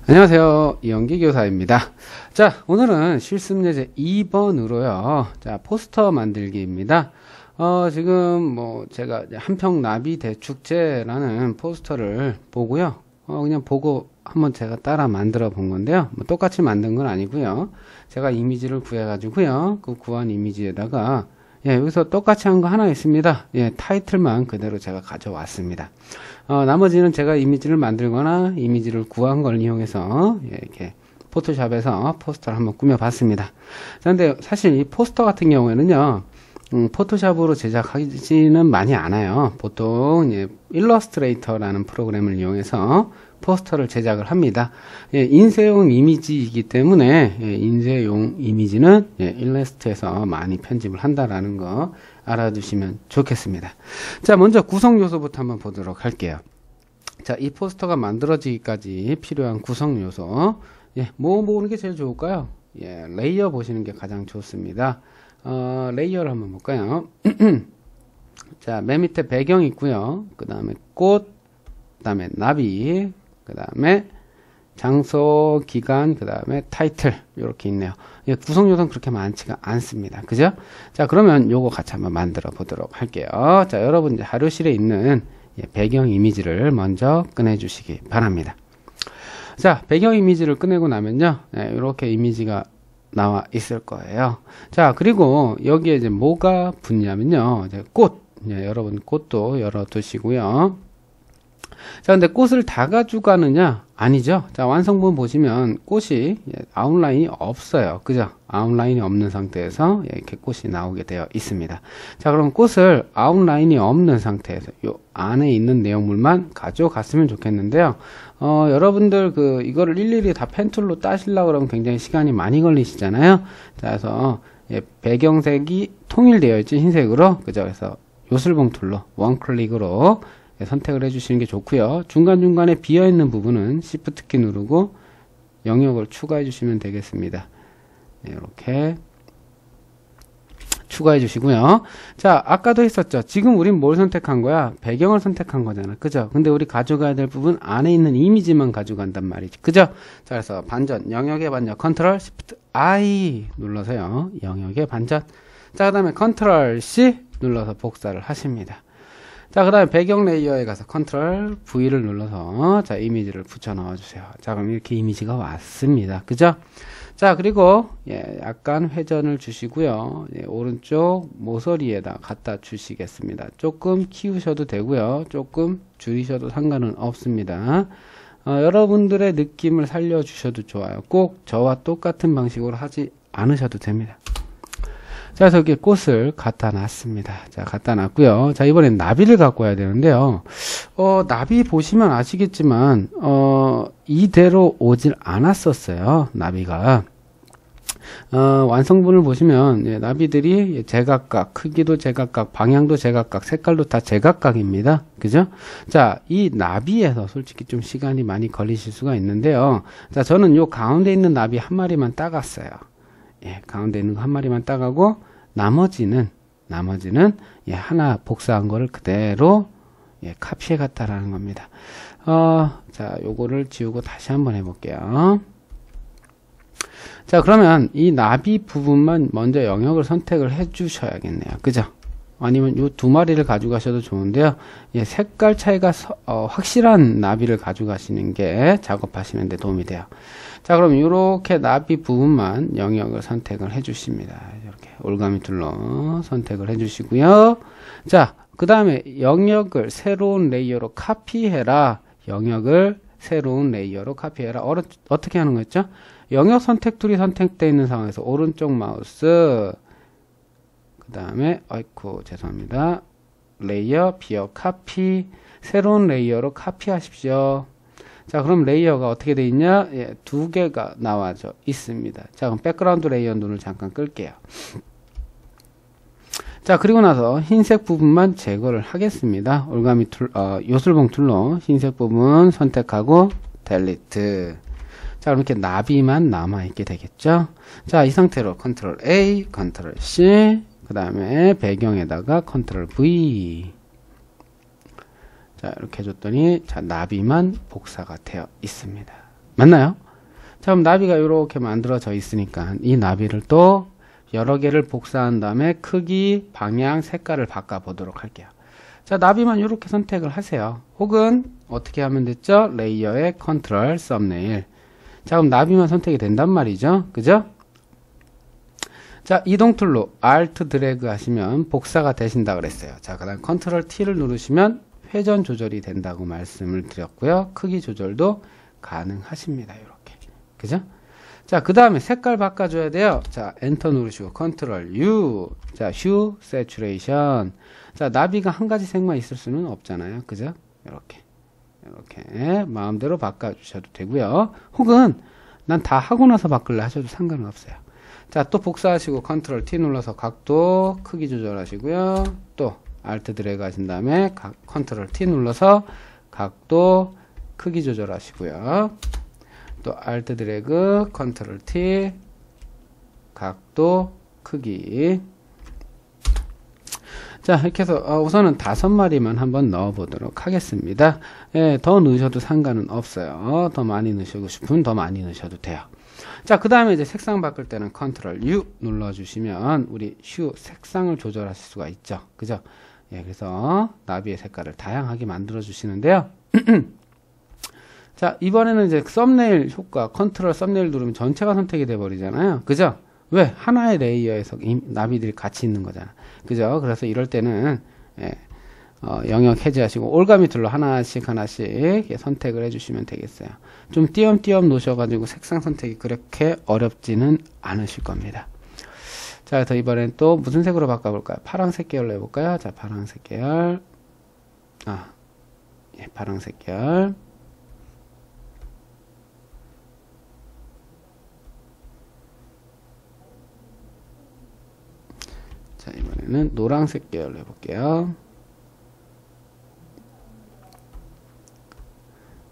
안녕하세요. 이영기 교사입니다. 자, 오늘은 실습예제 2번으로요. 자, 포스터 만들기입니다. 지금 제가 한평나비 대축제라는 포스터를 보고요. 그냥 보고 한번 제가 따라 만들어 본 건데요. 똑같이 만든 건 아니고요. 제가 이미지를 구해가지고요. 그 구한 이미지에다가 여기서 똑같이 한 거 하나 있습니다. 타이틀만 그대로 제가 가져왔습니다. 나머지는 제가 이미지를 만들거나 이미지를 구한 걸 이용해서 이렇게 포토샵에서 포스터를 한번 꾸며봤습니다. 그런데 사실 이 포스터 같은 경우에는요, 포토샵으로 제작하지는 많이 않아요. 보통 일러스트레이터라는 프로그램을 이용해서 포스터를 제작을 합니다. 인쇄용 이미지이기 때문에 인쇄용 이미지는 일러스트에서 많이 편집을 한다라는 거 알아두시면 좋겠습니다. 자, 먼저 구성 요소부터 한번 보도록 할게요. 자, 이 포스터가 만들어지기까지 필요한 구성 요소, 뭐 보는 게 제일 좋을까요? 레이어 보시는 게 가장 좋습니다. 레이어를 한번 볼까요? 자, 맨 밑에 배경 있고요. 그 다음에 꽃, 그 다음에 나비, 그 다음에 장소, 기간, 그 다음에 타이틀 이렇게 있네요. 구성 요소는 그렇게 많지가 않습니다. 그죠? 자, 그러면 요거 같이 한번 만들어 보도록 할게요. 자, 여러분 이제 자료실에 있는 배경 이미지를 먼저 꺼내 주시기 바랍니다. 자, 배경 이미지를 꺼내고 나면요, 이렇게 이미지가 나와 있을 거예요. 자, 그리고 여기에 이제 뭐가 붙냐면요, 이제 꽃, 여러분 꽃도 열어 두시고요. 자, 근데 꽃을 다 가져가느냐? 아니죠. 자, 완성본 보시면 꽃이 아웃라인이 없어요. 그죠? 아웃라인이 없는 상태에서 이렇게 꽃이 나오게 되어 있습니다. 자, 그럼 꽃을 아웃라인이 없는 상태에서 요 안에 있는 내용물만 가져갔으면 좋겠는데요. 여러분들 이거를 일일이 다 펜툴로 따시려고 그러면 굉장히 시간이 많이 걸리시잖아요. 자, 그래서 배경색이 통일되어 있지, 흰색으로. 그죠? 그래서 요술봉 툴로 원클릭으로 선택을 해주시는 게 좋고요. 중간중간에 비어있는 부분은 Shift 키 누르고 영역을 추가해 주시면 되겠습니다. 이렇게 추가해 주시고요. 자, 아까도 했었죠. 지금 우린 뭘 선택한 거야? 배경을 선택한 거잖아. 그죠? 근데 우리 가져가야 될 부분 안에 있는 이미지만 가져간단 말이지. 그죠? 자, 그래서 반전, 영역의 반전, 컨트롤 Shift I 눌러서요. 영역의 반전. 자, 그 다음에 컨트롤 C 눌러서 복사를 하십니다. 자, 그 다음에 배경 레이어에 가서 컨트롤 V를 눌러서 자, 이미지를 붙여 넣어 주세요. 자, 그럼 이렇게 이미지가 왔습니다. 그죠? 자, 그리고 약간 회전을 주시고요. 오른쪽 모서리에다 갖다 주시겠습니다. 조금 키우셔도 되고요. 조금 줄이셔도 상관은 없습니다. 여러분들의 느낌을 살려 주셔도 좋아요. 꼭 저와 똑같은 방식으로 하지 않으셔도 됩니다. 자, 그래서 여기 꽃을 갖다 놨습니다. 자, 갖다 놨고요. 자, 이번엔 나비를 갖고 와야 되는데요. 나비 보시면 아시겠지만, 이대로 오질 않았었어요. 나비가. 완성본을 보시면, 나비들이 제각각, 크기도 제각각, 방향도 제각각, 색깔도 다 제각각입니다. 그죠? 자, 이 나비에서 솔직히 좀 시간이 많이 걸리실 수가 있는데요. 자, 저는 요 가운데 있는 나비 한 마리만 따갔어요. 가운데 있는 거 한 마리만 따가고 나머지는 하나 복사한 거를 그대로 카피해 갔다라는 겁니다. 자, 요거를 지우고 다시 한번 해볼게요. 자, 그러면 이 나비 부분만 먼저 영역을 선택을 해 주셔야겠네요. 그죠? 아니면 요 두 마리를 가져가셔도 좋은데요. 색깔 차이가 확실한 나비를 가져가시는 게 작업하시는 데 도움이 돼요. 자, 그럼 이렇게 나비 부분만 영역을 선택을 해 주십니다. 이렇게 올가미 툴로 선택을 해 주시고요. 자, 그 다음에 영역을 새로운 레이어로 카피해라. 영역을 새로운 레이어로 카피해라. 어떻게 하는 거였죠? 영역 선택 툴이 선택되어 있는 상황에서 오른쪽 마우스, 그 다음에 죄송합니다. 레이어 비어 카피, 새로운 레이어로 카피하십시오. 자, 그럼 레이어가 어떻게 돼 있냐? 두 개가 나와져 있습니다. 자, 그럼 백그라운드 레이어 눈을 잠깐 끌게요. 자, 그리고 나서 흰색 부분만 제거를 하겠습니다. 올가미 툴, 요술봉 툴로 흰색 부분 선택하고 델리트. 자, 그럼 이렇게 나비만 남아있게 되겠죠? 자, 이 상태로 컨트롤 A, 컨트롤 C, 그 다음에 배경에다가 컨트롤 V. 자, 이렇게 해줬더니 자, 나비만 복사가 되어 있습니다. 맞나요? 자, 그럼 나비가 이렇게 만들어져 있으니까 이 나비를 또 여러 개를 복사한 다음에 크기, 방향, 색깔을 바꿔 보도록 할게요. 자, 나비만 이렇게 선택을 하세요. 혹은 어떻게 하면 됐죠? 레이어의 컨트롤, 썸네일. 자, 그럼 나비만 선택이 된단 말이죠. 그죠? 자, 이동 툴로 Alt 드래그 하시면 복사가 되신다 그랬어요. 자, 그다음 컨트롤 T를 누르시면 회전 조절이 된다고 말씀을 드렸고요. 크기 조절도 가능하십니다. 이렇게. 그죠? 자, 그 다음에 색깔 바꿔줘야 돼요. 자, 엔터 누르시고 컨트롤 U. 자, 휴, 세츄레이션. 자, 나비가 한 가지 색만 있을 수는 없잖아요. 그죠? 이렇게 마음대로 바꿔주셔도 되고요. 혹은 난 다 하고 나서 바꿀래 하셔도 상관은 없어요. 자, 또 복사하시고 컨트롤 T 눌러서 각도, 크기 조절하시고요. 또 Alt 드래그 하신 다음에 컨트롤 T 눌러서 각도, 크기 조절하시고요. 또 Alt 드래그, 컨트롤 T, 각도, 크기. 자, 이렇게 해서 우선은 5마리만 한번 넣어 보도록 하겠습니다. 예, 더 넣으셔도 상관은 없어요. 더 많이 넣으시고 싶으면 더 많이 넣으셔도 돼요. 자, 그 다음에 이제 색상 바꿀 때는 컨트롤 U 눌러주시면 우리 휴 색상을 조절하실 수가 있죠. 그죠? 예, 그래서 나비의 색깔을 다양하게 만들어 주시는데요. 자, 이번에는 이제 썸네일 효과, 컨트롤 썸네일 누르면 전체가 선택이 돼 버리잖아요. 그죠? 왜? 하나의 레이어에서 나비들이 같이 있는 거잖아. 그죠? 그래서 이럴 때는 영역 해제하시고 올가미 툴로 하나씩 선택을 해주시면 되겠어요. 좀 띄엄띄엄 놓으셔가지고 색상 선택이 그렇게 어렵지는 않으실 겁니다. 자, 그래서 이번엔 또 무슨 색으로 바꿔볼까요? 파란색 계열로 해볼까요? 자, 파란색 계열. 예, 파란색 계열. 자, 이번에는 노란색 계열로 해볼게요.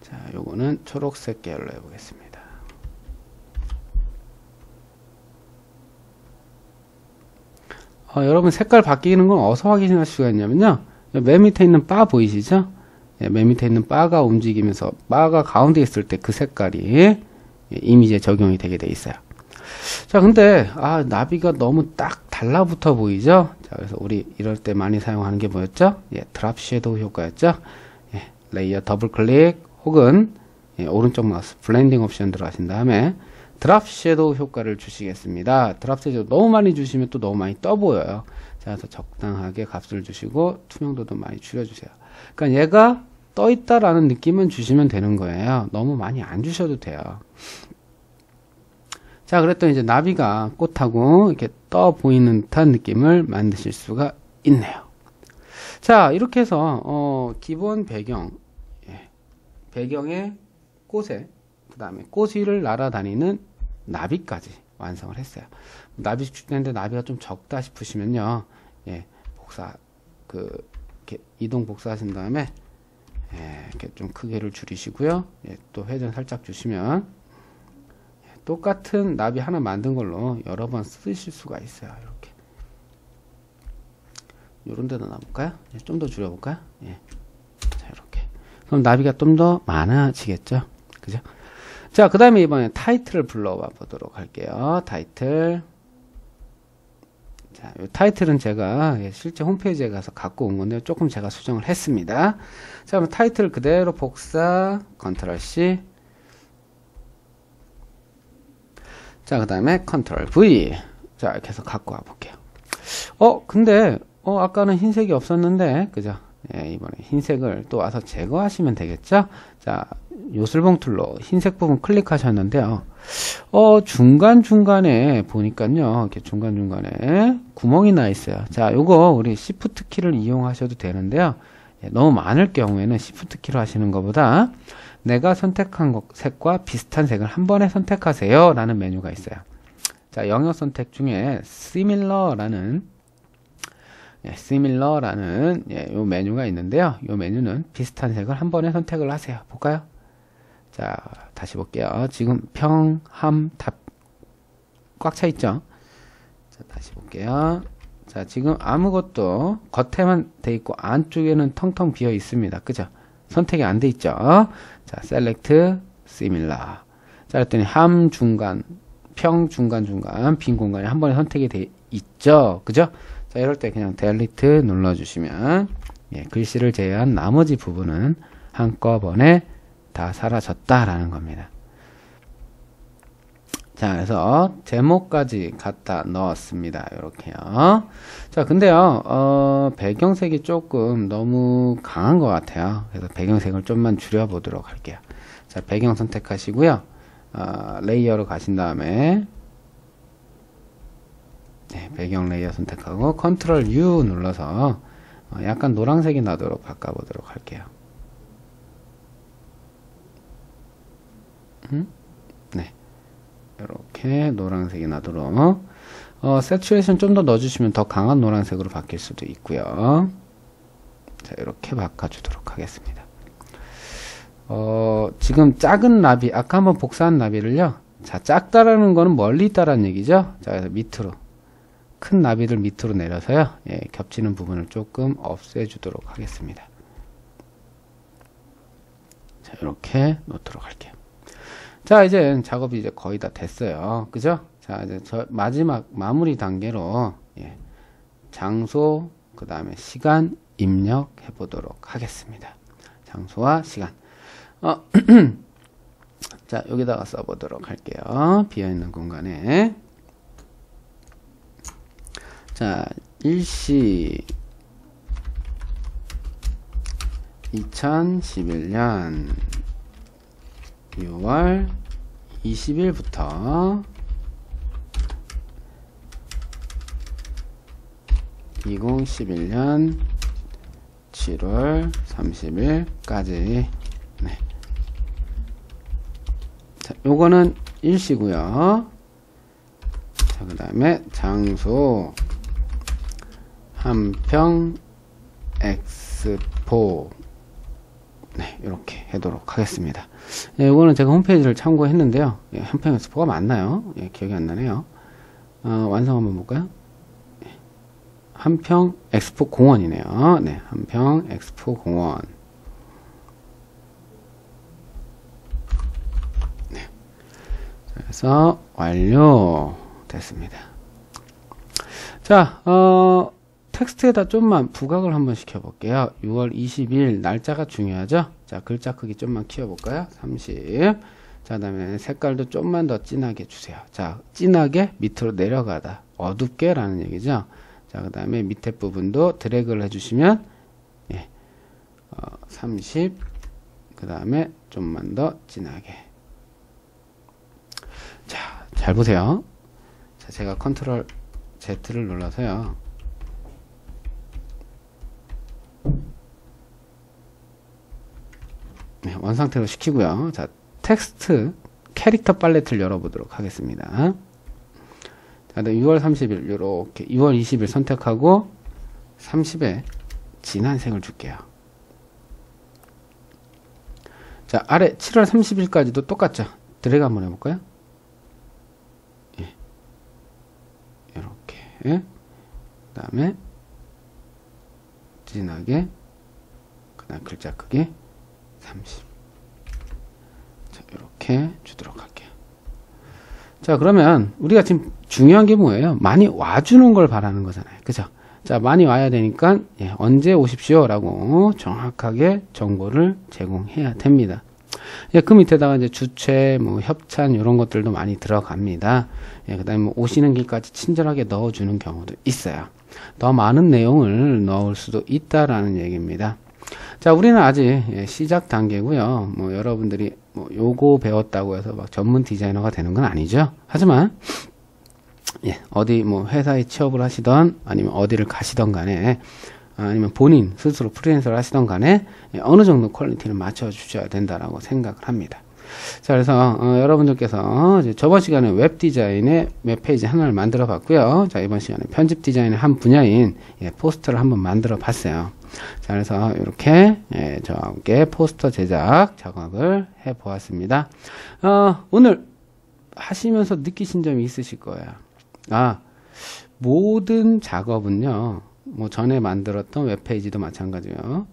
자, 요거는 초록색 계열로 해보겠습니다. 여러분 색깔 바뀌는 건 어디서 확인할 수가 있냐면요. 맨 밑에 있는 바 보이시죠? 예, 맨 밑에 있는 바가 움직이면서 바가 가운데 있을 때 그 색깔이 이미지에 적용이 되게 돼 있어요. 자, 근데 나비가 너무 딱 달라붙어 보이죠? 자, 그래서 우리 이럴 때 많이 사용하는 게 뭐였죠? 예, 드랍 섀도우 효과였죠? 예, 레이어 더블 클릭 혹은 오른쪽 마우스 블렌딩 옵션 들어가신 다음에 드랍 섀도우 효과를 주시겠습니다. 드랍 섀도우 너무 많이 주시면 또 너무 많이 떠 보여요. 자, 그래서 적당하게 값을 주시고 투명도도 많이 줄여주세요. 그러니까 얘가 떠 있다라는 느낌은 주시면 되는 거예요. 너무 많이 안 주셔도 돼요. 자, 그랬더니 이제 나비가 꽃하고 이렇게 떠 보이는 듯한 느낌을 만드실 수가 있네요. 자, 이렇게 해서 기본 배경, 배경에 꽃에 그 다음에 꽃 위를 날아다니는 나비까지 완성을 했어요. 나비 축제인데 나비가 좀 적다 싶으시면요, 예, 이렇게 이동 복사하신 다음에 이렇게 좀 크기를 줄이시고요. 예, 또 회전 살짝 주시면 똑같은 나비 하나 만든 걸로 여러 번 쓰실 수가 있어요. 이렇게 요런 데도 놔볼까요? 예, 좀 더 줄여볼까요? 예. 자, 이렇게. 그럼 나비가 좀 더 많아지겠죠? 그죠? 자, 그 다음에 이번에 타이틀을 불러봐 보도록 할게요. 타이틀. 자, 요 타이틀은 제가 실제 홈페이지에 가서 갖고 온 건데 조금 제가 수정을 했습니다. 자, 그럼 타이틀 그대로 복사, 컨트롤 C. 자, 그 다음에 컨트롤 V. 자, 이렇게 해서 갖고 와 볼게요. 근데 아까는 흰색이 없었는데, 그죠? 예, 이번에 흰색을 또 와서 제거하시면 되겠죠? 자, 요술봉 툴로 흰색 부분 클릭하셨는데요. 중간중간에 보니까요, 이렇게 중간중간에 구멍이 나 있어요. 자, 요거 우리 Shift 키를 이용하셔도 되는데요. 예, 너무 많을 경우에는 Shift 키로 하시는 것보다 내가 선택한 색과 비슷한 색을 한 번에 선택하세요 라는 메뉴가 있어요. 자, 영역 선택 중에 Similar라는 요 메뉴가 있는데요. 요 메뉴는 비슷한 색을 한 번에 선택을 하세요. 볼까요? 자, 다시 볼게요. 지금 평, 함, 답 꽉 차 있죠? 자, 다시 볼게요. 자, 지금 아무것도 겉에만 돼 있고 안쪽에는 텅텅 비어 있습니다. 그죠? 선택이 안 돼 있죠? 자, Select Similar. 자, 그랬더니 함 중간, 평 중간 중간 빈 공간이 한 번에 선택이 돼 있죠. 그죠? 자, 이럴 때 그냥 델리트 눌러주시면 예, 글씨를 제외한 나머지 부분은 한꺼번에 다 사라졌다라는 겁니다. 자, 그래서 제목까지 갖다 넣었습니다. 이렇게요. 자, 근데요, 배경색이 조금 너무 강한 것 같아요. 그래서 배경색을 좀만 줄여보도록 할게요. 자, 배경 선택하시고요. 레이어로 가신 다음에 네, 배경 레이어 선택하고 컨트롤 U 눌러서 약간 노란색이 나도록 바꿔보도록 할게요. 네, 이렇게 노란색이 나도록 세츄레이션 좀 더 넣어주시면 더 강한 노란색으로 바뀔 수도 있고요. 자, 이렇게 바꿔주도록 하겠습니다. 지금 작은 나비, 아까 한번 복사한 나비를요. 자, 작다라는 거는 멀리 있다라는 얘기죠. 자, 그래서 밑으로. 큰 나비를 밑으로 내려서요. 예, 겹치는 부분을 조금 없애주도록 하겠습니다. 자, 이렇게 놓도록 할게요. 자, 이제 작업이 이제 거의 다 됐어요. 그죠? 자, 이제 저 마지막 마무리 단계로, 예, 장소, 그 다음에 시간 입력해 보도록 하겠습니다. 장소와 시간. 자, 여기다가 써보도록 할게요. 비어있는 공간에. 자, 일시 2011년 6월 20일부터 2011년 7월 30일까지. 네. 자, 요거는 일시고요. 자, 그 다음에 장소 한평 엑스포. 네, 이렇게 하도록 하겠습니다. 예, 이거는 제가 홈페이지를 참고했는데요. 예, 한평 엑스포가 맞나요? 예, 기억이 안 나네요. 완성 한번 볼까요? 예, 한평 엑스포 공원이네요. 네, 한평 엑스포 공원. 네. 그래서 완료 됐습니다. 자, 텍스트에다 좀만 부각을 한번 시켜볼게요. 6월 20일 날짜가 중요하죠. 자, 글자 크기 좀만 키워볼까요? 30. 자, 다음에 색깔도 좀만 더 진하게 주세요. 자, 진하게 밑으로 내려가다. 어둡게 라는 얘기죠. 자, 그 다음에 밑에 부분도 드래그를 해주시면 예, 30. 그 다음에 좀만 더 진하게. 자, 잘 보세요. 자, 제가 컨트롤 Z를 눌러서요. 네, 원상태로 시키고요. 자, 텍스트 캐릭터 팔레트를 열어보도록 하겠습니다. 자, 6월 30일 이렇게 2월 20일 선택하고 30에 진한 색을 줄게요. 자, 아래 7월 30일까지도 똑같죠. 드래그 한번 해볼까요? 예. 이렇게 그 다음에 진하게 그 다음 글자 크기 30. 자, 이렇게 주도록 할게요. 자, 그러면 우리가 지금 중요한 게 뭐예요? 많이 와주는 걸 바라는 거잖아요. 그죠? 자, 많이 와야 되니까 예, 언제 오십시오 라고 정확하게 정보를 제공해야 됩니다. 예, 그 밑에다가 이제 주최, 뭐 협찬 이런 것들도 많이 들어갑니다. 예, 그 다음에 뭐 오시는 길까지 친절하게 넣어주는 경우도 있어요. 더 많은 내용을 넣을 수도 있다라는 얘기입니다. 자, 우리는 아직 시작 단계고요. 뭐 여러분들이 뭐 요거 배웠다고 해서 막 전문 디자이너가 되는 건 아니죠. 하지만 예, 어디 뭐 회사에 취업을 하시던 아니면 어디를 가시던 간에 아니면 본인 스스로 프리랜서를 하시던 간에 예, 어느 정도 퀄리티를 맞춰 주셔야 된다라고 생각을 합니다. 자, 그래서 여러분들께서 이제 저번 시간에 웹 디자인의 웹페이지 하나를 만들어 봤고요. 자, 이번 시간에 편집 디자인의 한 분야인 예, 포스터를 한번 만들어 봤어요. 자, 그래서 이렇게 예, 저와 함께 포스터 제작 작업을 해 보았습니다. 오늘 하시면서 느끼신 점이 있으실 거예요. 모든 작업은요, 뭐 전에 만들었던 웹페이지도 마찬가지고요.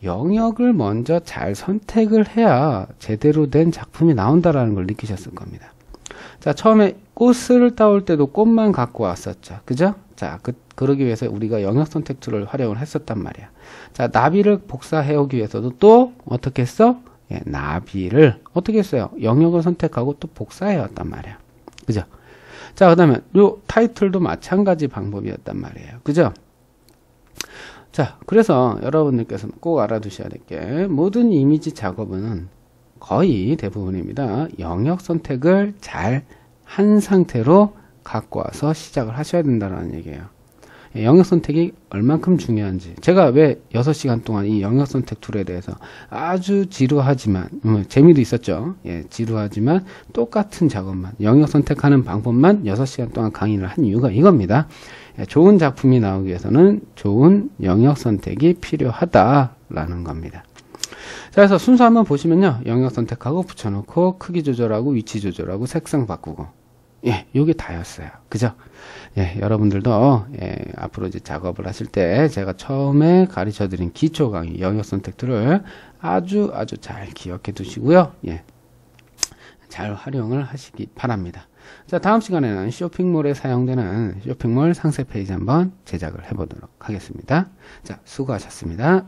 영역을 먼저 잘 선택을 해야 제대로 된 작품이 나온다라는 걸 느끼셨을 겁니다. 자, 처음에 꽃을 따올 때도 꽃만 갖고 왔었죠. 그죠? 자, 그러기 위해서 우리가 영역 선택 툴을 활용을 했었단 말이야. 자, 나비를 복사해 오기 위해서도 또 어떻게 했어? 예, 나비를 어떻게 했어요? 영역을 선택하고 또 복사해 왔단 말이야. 그죠? 자, 그 다음에 요 타이틀도 마찬가지 방법이었단 말이에요. 그죠? 자, 그래서 여러분들께서 꼭 알아두셔야 될 게 모든 이미지 작업은 거의 대부분입니다. 영역 선택을 잘 한 상태로 갖고 와서 시작을 하셔야 된다는 얘기예요. 영역 선택이 얼만큼 중요한지 제가 왜 6시간 동안 이 영역 선택 툴에 대해서 아주 지루하지만 재미도 있었죠. 예, 지루하지만 똑같은 작업만 영역 선택하는 방법만 6시간 동안 강의를 한 이유가 이겁니다. 예, 좋은 작품이 나오기 위해서는 좋은 영역 선택이 필요하다라는 겁니다. 자, 그래서 순서 한번 보시면요. 영역 선택하고 붙여놓고 크기 조절하고 위치 조절하고 색상 바꾸고 예, 요게 다였어요. 그죠? 예, 여러분들도 예, 앞으로 이제 작업을 하실 때 제가 처음에 가르쳐 드린 기초 강의 영역 선택 툴을 아주 잘 기억해 두시고요. 예. 잘 활용을 하시기 바랍니다. 자, 다음 시간에는 쇼핑몰에 사용되는 쇼핑몰 상세 페이지 한번 제작을 해 보도록 하겠습니다. 자, 수고하셨습니다.